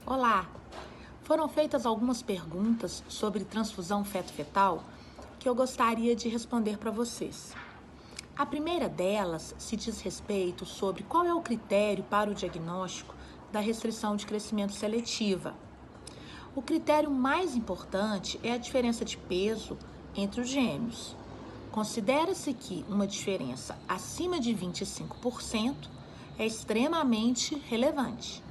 Olá! Foram feitas algumas perguntas sobre transfusão feto-fetal que eu gostaria de responder para vocês. A primeira delas se diz respeito sobre qual é o critério para o diagnóstico da restrição de crescimento seletiva. O critério mais importante é a diferença de peso entre os gêmeos. Considera-se que uma diferença acima de 25% é extremamente relevante.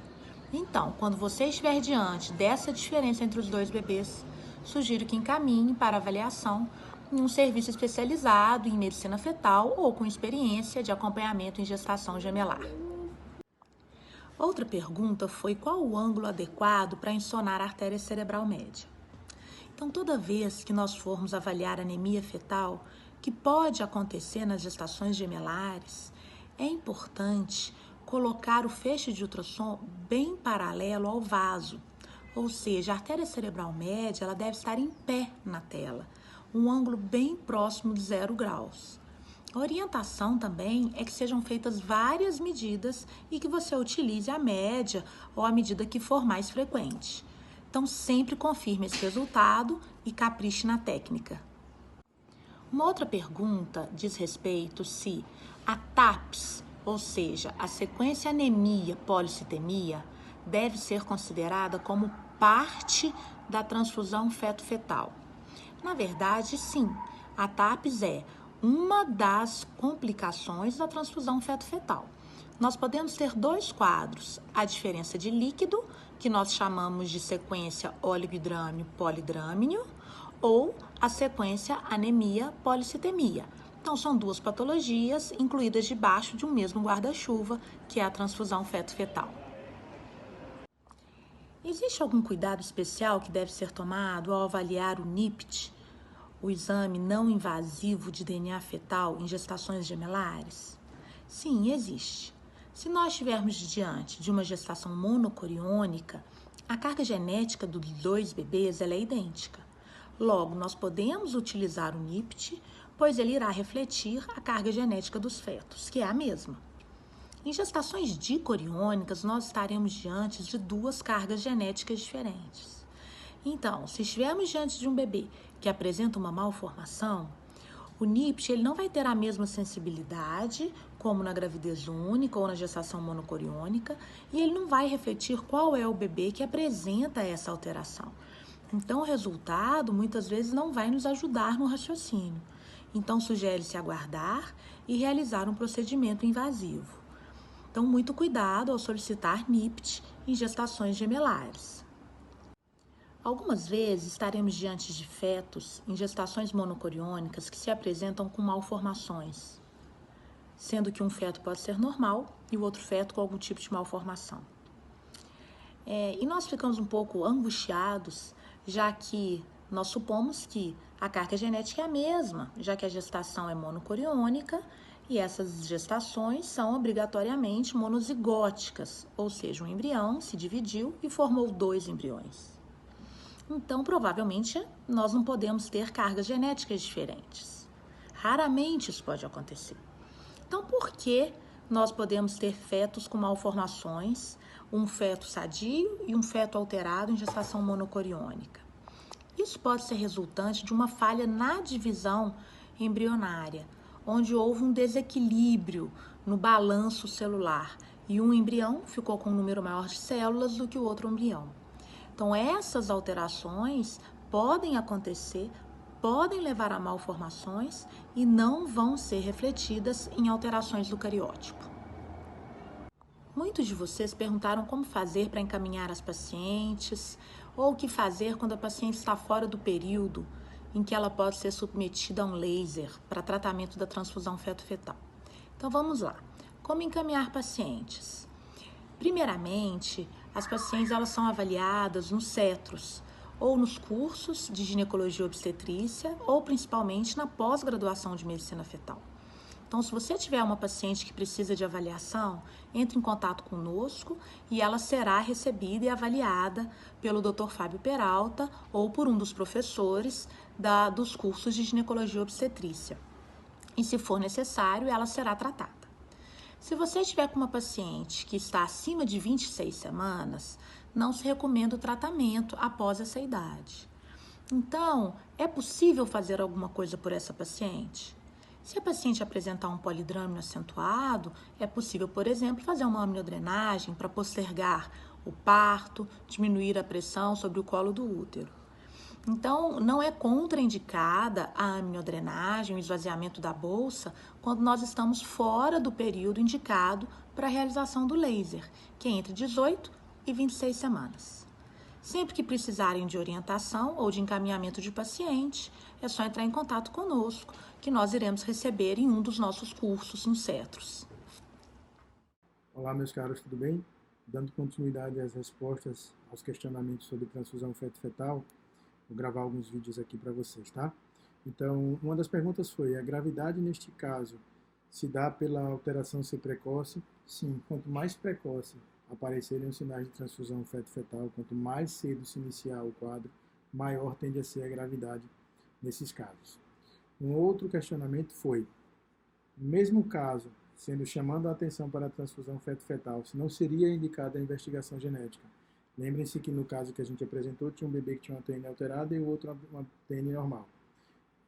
Então, quando você estiver diante dessa diferença entre os dois bebês, sugiro que encaminhe para avaliação em um serviço especializado em medicina fetal ou com experiência de acompanhamento em gestação gemelar. Outra pergunta foi qual o ângulo adequado para ensonar a artéria cerebral média. Então, toda vez que nós formos avaliar anemia fetal, que pode acontecer nas gestações gemelares, é importante colocar o feixe de ultrassom bem paralelo ao vaso, ou seja, a artéria cerebral média ela deve estar em pé na tela, um ângulo bem próximo de 0 graus. A orientação também é que sejam feitas várias medidas e que você utilize a média ou a medida que for mais frequente. Então, sempre confirme esse resultado e capriche na técnica. Uma outra pergunta diz respeito se a TAPS, ou seja, a sequência anemia-policitemia, deve ser considerada como parte da transfusão feto-fetal. Na verdade, sim, a TAPS é uma das complicações da transfusão feto-fetal. Nós podemos ter dois quadros, a diferença de líquido, que nós chamamos de sequência oligohidrâmio-polidrâmio, ou a sequência anemia-policitemia. Então, são duas patologias incluídas debaixo de um mesmo guarda-chuva, que é a transfusão feto-fetal. Existe algum cuidado especial que deve ser tomado ao avaliar o NIPT, o exame não invasivo de DNA fetal em gestações gemelares? Sim, existe. Se nós estivermos diante de uma gestação monocoriônica, a carga genética dos dois bebês ela é idêntica. Logo, nós podemos utilizar o NIPT, pois ele irá refletir a carga genética dos fetos, que é a mesma. Em gestações dicoriônicas, nós estaremos diante de duas cargas genéticas diferentes. Então, se estivermos diante de um bebê que apresenta uma malformação, o NIPT ele não vai ter a mesma sensibilidade como na gravidez única ou na gestação monocoriônica e ele não vai refletir qual é o bebê que apresenta essa alteração. Então, o resultado muitas vezes não vai nos ajudar no raciocínio. Então, sugere-se aguardar e realizar um procedimento invasivo. Então, muito cuidado ao solicitar NIPT em gestações gemelares. Algumas vezes estaremos diante de fetos em gestações monocoriônicas que se apresentam com malformações, sendo que um feto pode ser normal e o outro feto com algum tipo de malformação. E nós ficamos um pouco angustiados, já que nós supomos que a carga genética é a mesma, já que a gestação é monocoriônica e essas gestações são obrigatoriamente monozigóticas, ou seja, um embrião se dividiu e formou 2 embriões. Então, provavelmente, nós não podemos ter cargas genéticas diferentes. Raramente isso pode acontecer. Então, por que nós podemos ter fetos com malformações, um feto sadio e um feto alterado em gestação monocoriônica? Isso pode ser resultante de uma falha na divisão embrionária, onde houve um desequilíbrio no balanço celular e um embrião ficou com um número maior de células do que o outro embrião. Então, essas alterações podem acontecer, podem levar a malformações e não vão ser refletidas em alterações do cariótipo. Muitos de vocês perguntaram como fazer para encaminhar as pacientes ou o que fazer quando a paciente está fora do período em que ela pode ser submetida a um laser para tratamento da transfusão feto-fetal. Então, vamos lá. Como encaminhar pacientes? Primeiramente, as pacientes elas são avaliadas nos CETROS, ou nos cursos de ginecologia e obstetrícia, ou principalmente na pós-graduação de medicina fetal. Então, se você tiver uma paciente que precisa de avaliação, entre em contato conosco e ela será recebida e avaliada pelo Dr. Fábio Peralta ou por um dos professores dos cursos de ginecologia e obstetrícia. E, se for necessário, ela será tratada. Se você estiver com uma paciente que está acima de 26 semanas, não se recomenda o tratamento após essa idade. Então, é possível fazer alguma coisa por essa paciente? Se a paciente apresentar um polidrama acentuado, é possível, por exemplo, fazer uma amniodrenagem para postergar o parto, diminuir a pressão sobre o colo do útero. Então, não é contraindicada a amniodrenagem, o esvaziamento da bolsa, quando nós estamos fora do período indicado para a realização do laser, que é entre 18 e 26 semanas. Sempre que precisarem de orientação ou de encaminhamento de paciente, é só entrar em contato conosco, que nós iremos receber em um dos nossos cursos no CETROS. Olá, meus caros, tudo bem? Dando continuidade às respostas aos questionamentos sobre transfusão feto-fetal, vou gravar alguns vídeos aqui para vocês, tá? Então, uma das perguntas foi: a gravidade neste caso se dá pela alteração ser precoce? Sim, quanto mais precoce aparecerem os sinais de transfusão feto-fetal, quanto mais cedo se iniciar o quadro, maior tende a ser a gravidade nesses casos. Um outro questionamento foi: no mesmo caso, sendo chamando a atenção para a transfusão feto-fetal, se não seria indicada a investigação genética? Lembrem-se que no caso que a gente apresentou, tinha um bebê que tinha uma TN alterada e o outro uma TN normal.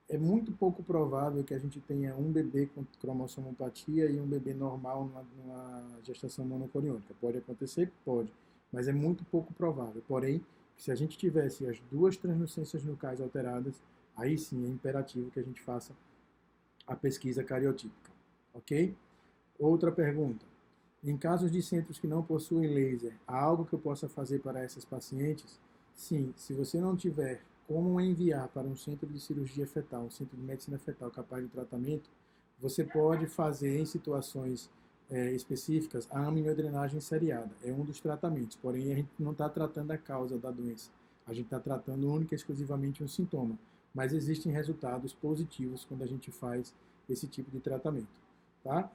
É muito pouco provável que a gente tenha um bebê com cromossomopatia e um bebê normal numa gestação monocoriônica. Pode acontecer? Pode, mas é muito pouco provável. Porém, se a gente tivesse as duas translucências nucleares alteradas, aí sim é imperativo que a gente faça a pesquisa cariotípica, ok? Outra pergunta: em casos de centros que não possuem laser, há algo que eu possa fazer para essas pacientes? Sim, se você não tiver como enviar para um centro de cirurgia fetal, um centro de medicina fetal capaz de tratamento, você pode fazer em situações específicas a amniodrenagem seriada. É um dos tratamentos, porém a gente não está tratando a causa da doença. A gente está tratando única e exclusivamente um sintoma. Mas existem resultados positivos quando a gente faz esse tipo de tratamento, tá?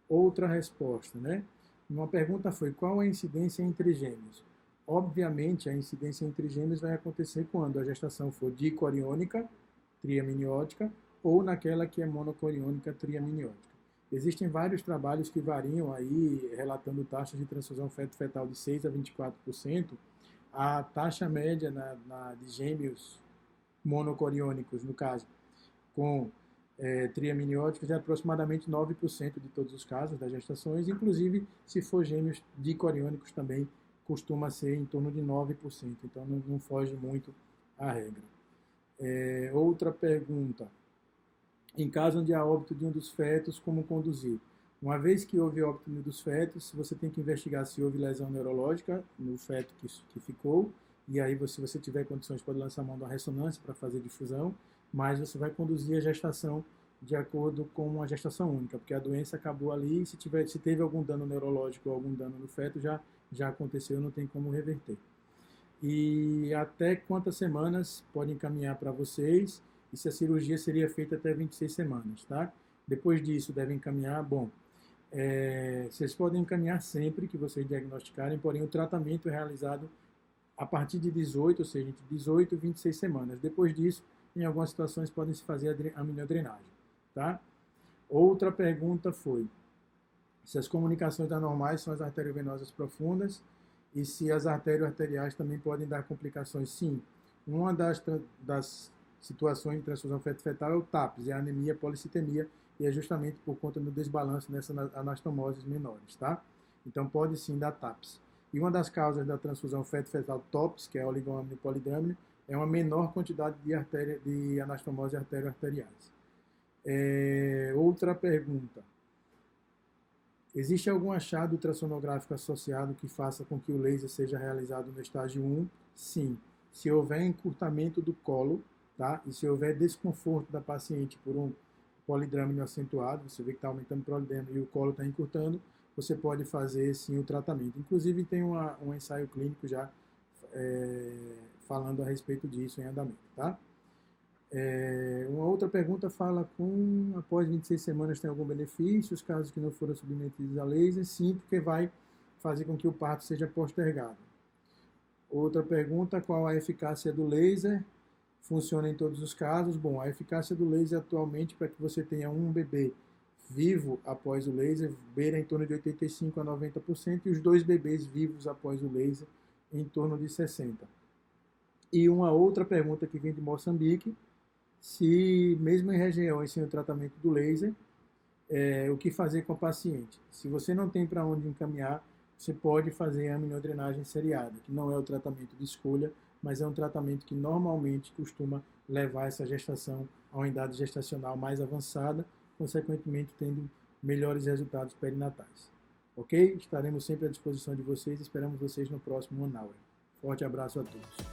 Outra resposta, né? Uma pergunta foi: qual a incidência entre gêmeos? Obviamente, a incidência entre gêmeos vai acontecer quando a gestação for dicoriônica, triamniótica, ou naquela que é monocoriônica, triamniótica. Existem vários trabalhos que variam aí, relatando taxas de transfusão feto-fetal de 6 a 24%. A taxa média de gêmeos monocoriônicos, no caso, com triamnióticos, é aproximadamente 9% de todos os casos das gestações, inclusive se for gêmeos dicoriônicos também costuma ser em torno de 9%, então não foge muito à regra. Outra pergunta: em caso de óbito de um dos fetos, como conduzir? Uma vez que houve óbito de um dos fetos, você tem que investigar se houve lesão neurológica no feto que ficou, e aí, se você tiver condições, pode lançar a mão da ressonância para fazer difusão, mas você vai conduzir a gestação de acordo com uma gestação única, porque a doença acabou ali, e se teve algum dano neurológico ou algum dano no feto, já aconteceu, não tem como reverter. E até quantas semanas pode encaminhar para vocês, e se a cirurgia seria feita até 26 semanas, tá? Depois disso, devem encaminhar, vocês podem encaminhar sempre que vocês diagnosticarem, porém o tratamento é realizado a partir de 18, ou seja, entre 18 e 26 semanas. Depois disso, em algumas situações, podem se fazer a amniodrenagem, tá? Outra pergunta foi se as comunicações anormais são as arteriovenosas profundas e se as arteriais também podem dar complicações. Sim, uma das situações de transfusão feto-fetal é o TAPS, é a anemia policitemia, e é justamente por conta do desbalanço nessas anastomoses menores, tá? Então pode sim dar TAPS. E uma das causas da transfusão feto-fetal TOPS, que é a oligoâmino polidâmino, é uma menor quantidade de anastomose arteriais. Outra pergunta: existe algum achado ultrassonográfico associado que faça com que o laser seja realizado no estágio 1? Sim. Se houver encurtamento do colo, tá? E se houver desconforto da paciente por um polidrâmino acentuado, você vê que está aumentando o polidrâmino e o colo está encurtando, você pode fazer sim o tratamento. Inclusive tem um ensaio clínico já falando a respeito disso em andamento, tá? Uma outra pergunta fala: após 26 semanas tem algum benefício, os casos que não foram submetidos a laser? Sim, porque vai fazer com que o parto seja postergado. Outra pergunta: qual a eficácia do laser? Funciona em todos os casos? Bom, a eficácia do laser atualmente, para que você tenha um bebê vivo após o laser beira em torno de 85% a 90%, e os 2 bebês vivos após o laser em torno de 60%. E uma outra pergunta que vem de Moçambique, se mesmo em regiões sem o tratamento do laser, o que fazer com a paciente? Se você não tem para onde encaminhar, você pode fazer a amniodrenagem seriada, que não é o tratamento de escolha, mas é um tratamento que normalmente costuma levar essa gestação a uma idade gestacional mais avançada, consequentemente tendo melhores resultados perinatais. Ok? Estaremos sempre à disposição de vocês, esperamos vocês no próximo One Hour. Forte abraço a todos.